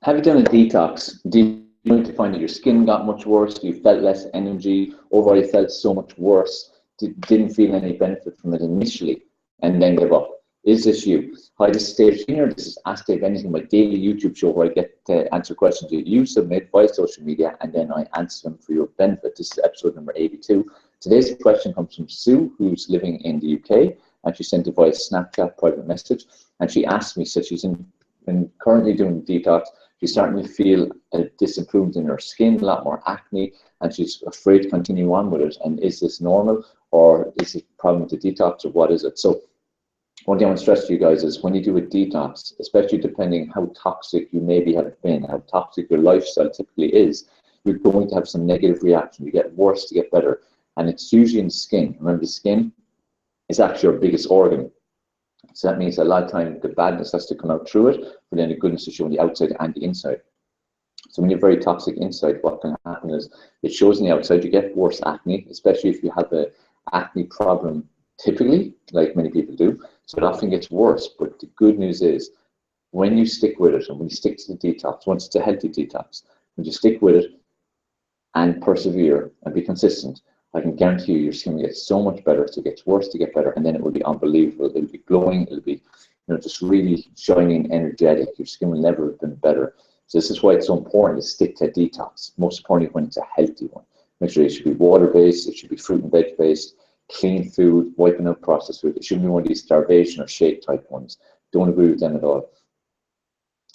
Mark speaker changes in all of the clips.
Speaker 1: Have you done a detox? Did you find that your skin got much worse? You felt less energy, overall you felt so much worse, didn't feel any benefit from it initially, and then give up? Is this you? Hi, this is Dave Sheahan. This is Ask Dave Anything, my daily YouTube show where I get to answer questions that you submit via social media, and then I answer them for your benefit. This is episode number 82. Today's question comes from Sue, who's living in the UK, and she sent it via Snapchat private message, and she asked me, said she's currently doing detox. She's starting to feel a disimprovement in her skin, a lot more acne, and she's afraid to continue on with it. And is this normal, or is it a problem with the detox, or what is it? So one thing I want to stress to you guys is when you do a detox, especially depending how toxic you maybe have been, how toxic your lifestyle typically is, you're going to have some negative reaction. You get worse to get better. And it's usually in the skin. Remember, the skin is actually our biggest organ. So that means a lot of time the badness has to come out through it, but then the goodness is shown the outside and the inside. So when you're very toxic inside, what can happen is it shows on the outside. You get worse acne, especially if you have an acne problem typically, like many people do. So it often gets worse. But the good news is when you stick with it, and when you stick to the detox, once it's a healthy detox, when you stick with it and persevere and be consistent, I can guarantee you your skin will get so much better. So it gets worse to get better, and then it will be unbelievable. It'll be glowing. It'll be, just really shining, energetic. Your skin will never have been better. So this is why it's so important to stick to a detox. Most importantly, when it's a healthy one. Make sure it should be water-based. It should be fruit and veg-based. Clean food, wiping out processed food. It shouldn't be one of these starvation or shake type ones. Don't agree with them at all.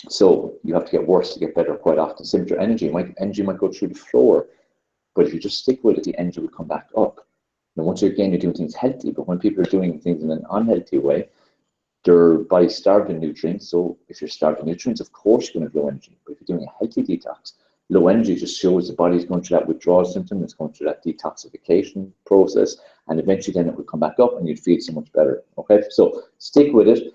Speaker 1: So you have to get worse to get better quite often. Same with your energy. Energy might go through the floor. But if you just stick with it, the energy will come back up. And once you're doing things healthy, but when people are doing things in an unhealthy way, their body's starved of nutrients. So if you're starved of nutrients, of course you're going to have low energy. But if you're doing a healthy detox, low energy just shows the body's going through that withdrawal symptom, it's going through that detoxification process, and eventually then it will come back up and you'd feel so much better. Okay, so stick with it.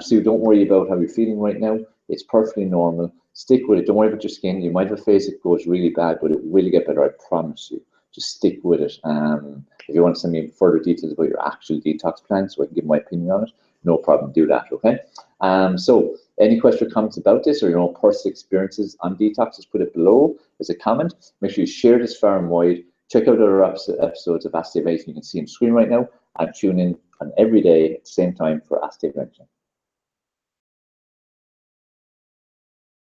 Speaker 1: So don't worry about how you're feeling right now. It's perfectly normal. Stick with it. Don't worry about your skin. You might have a phase that goes really bad, but it will get better. I promise you. Just stick with it. If you want to send me further details about your actual detox plan so I can give my opinion on it, no problem. Do that, okay? So any questions or comments about this, or your own personal experiences on detox, just put it below as a comment. Make sure you share this far and wide. Check out other episodes of Ask Dave Anything. You can see on screen right now. And tune in on every day at the same time for Ask Dave Anything.